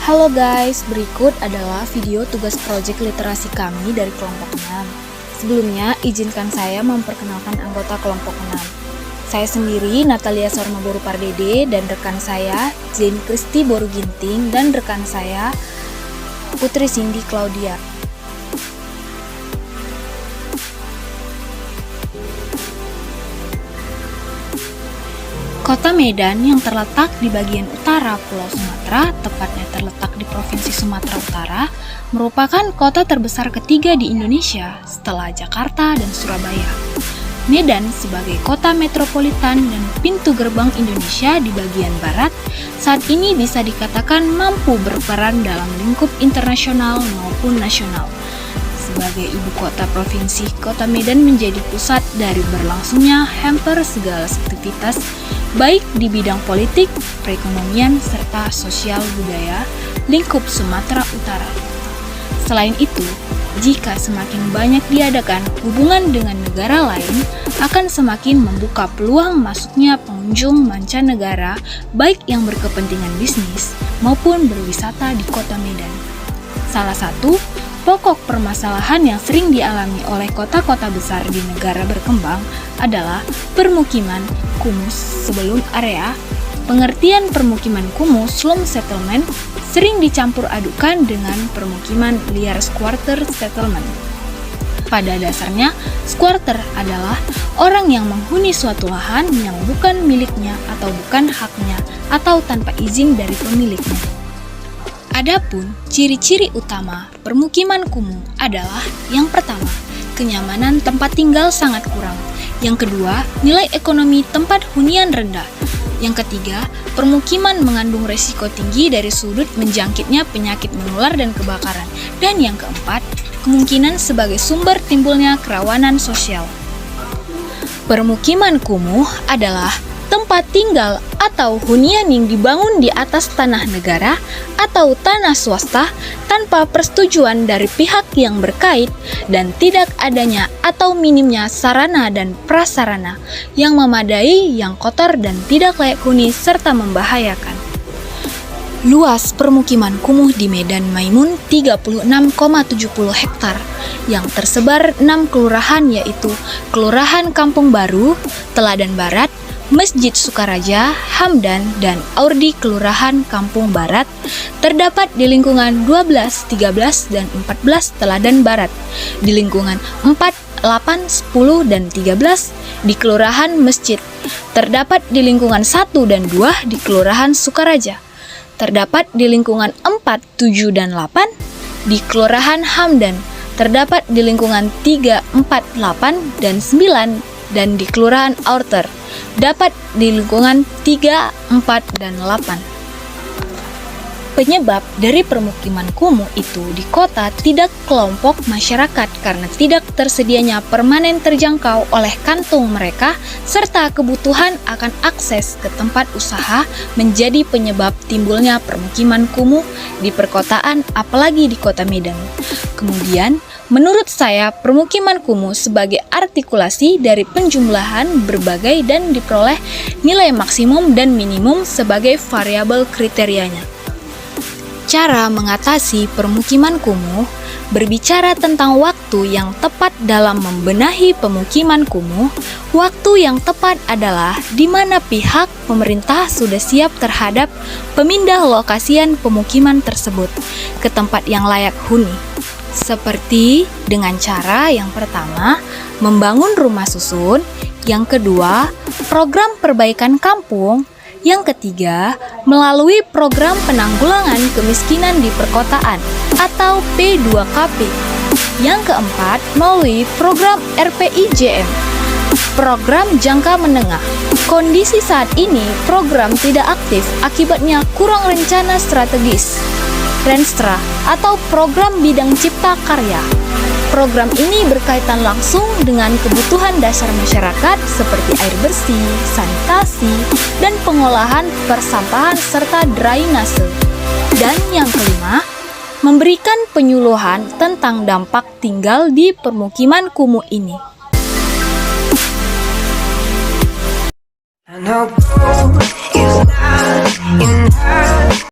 Halo guys, berikut adalah video tugas proyek literasi kami dari kelompok 6. Sebelumnya, izinkan saya memperkenalkan anggota kelompok 6. Saya sendiri, Natalia Sormaboru Pardede, dan rekan saya, Jane Kristi Boru Ginting, dan rekan saya, Putri Cindy Claudia. Kota Medan yang terletak di bagian utara Pulau Sumatera, tepatnya terletak di Provinsi Sumatera Utara, merupakan kota terbesar ketiga di Indonesia setelah Jakarta dan Surabaya. Medan sebagai kota metropolitan dan pintu gerbang Indonesia di bagian barat, saat ini bisa dikatakan mampu berperan dalam lingkup internasional maupun nasional. Sebagai ibu kota provinsi, kota Medan menjadi pusat dari berlangsungnya hampir segala aktivitas, baik di bidang politik, perekonomian, serta sosial budaya lingkup Sumatera Utara. Selain itu, jika semakin banyak diadakan hubungan dengan negara lain, akan semakin membuka peluang masuknya pengunjung mancanegara, baik yang berkepentingan bisnis maupun berwisata di kota Medan. Salah satu pokok permasalahan yang sering dialami oleh kota-kota besar di negara berkembang adalah permukiman kumuh sebelum area. Pengertian permukiman kumuh slum settlement sering dicampur adukan dengan permukiman liar squatter settlement. Pada dasarnya, squatter adalah orang yang menghuni suatu lahan yang bukan miliknya atau bukan haknya atau tanpa izin dari pemiliknya. Adapun ciri-ciri utama permukiman kumuh adalah yang pertama, kenyamanan tempat tinggal sangat kurang. Yang kedua, nilai ekonomi tempat hunian rendah. Yang ketiga, permukiman mengandung resiko tinggi dari sudut menjangkitnya penyakit menular dan kebakaran. Dan yang keempat, kemungkinan sebagai sumber timbulnya kerawanan sosial. Permukiman kumuh adalah tempat tinggal atau hunian yang dibangun di atas tanah negara atau tanah swasta tanpa persetujuan dari pihak yang berkait dan tidak adanya atau minimnya sarana dan prasarana yang memadai, yang kotor dan tidak layak huni serta membahayakan. Luas permukiman kumuh di Medan Maimun 36,70 hektar yang tersebar 6 kelurahan yaitu Kelurahan Kampung Baru, Teladan Barat, Masjid Sukaraja, Hamdan, dan Aurdi Kelurahan Kampung Barat terdapat di lingkungan 12, 13, dan 14 Teladan Barat, di lingkungan 4, 8, 10, dan 13 di Kelurahan Masjid, terdapat di lingkungan 1 dan 2 di Kelurahan Sukaraja, terdapat di lingkungan 4, 7, dan 8 di Kelurahan Hamdan, terdapat di lingkungan 3, 4, 8, dan 9 dan di Kelurahan Outer, dapat di lingkungan 3, 4, dan 8. Penyebab dari permukiman kumuh itu di kota tidak kelompok masyarakat karena tidak tersedianya permanen terjangkau oleh kantung mereka serta kebutuhan akan akses ke tempat usaha menjadi penyebab timbulnya permukiman kumuh di perkotaan apalagi di kota Medan. Kemudian, menurut saya, permukiman kumuh sebagai artikulasi dari penjumlahan berbagai dan diperoleh nilai maksimum dan minimum sebagai variabel kriterianya. Cara mengatasi permukiman kumuh berbicara tentang waktu yang tepat dalam membenahi pemukiman kumuh. Waktu yang tepat adalah di mana pihak pemerintah sudah siap terhadap pemindah lokasian pemukiman tersebut ke tempat yang layak huni. Seperti dengan cara yang pertama, membangun rumah susun, yang kedua, program perbaikan kampung, yang ketiga, melalui program penanggulangan kemiskinan di perkotaan atau P2KP, yang keempat, melalui program RPIJM, program jangka menengah. Kondisi saat ini, program tidak aktif akibatnya kurang rencana strategis. Renstra atau program bidang cipta karya. Program ini berkaitan langsung dengan kebutuhan dasar masyarakat seperti air bersih, sanitasi, dan pengolahan persampahan serta drainase. Dan yang kelima, memberikan penyuluhan tentang dampak tinggal di permukiman kumuh ini.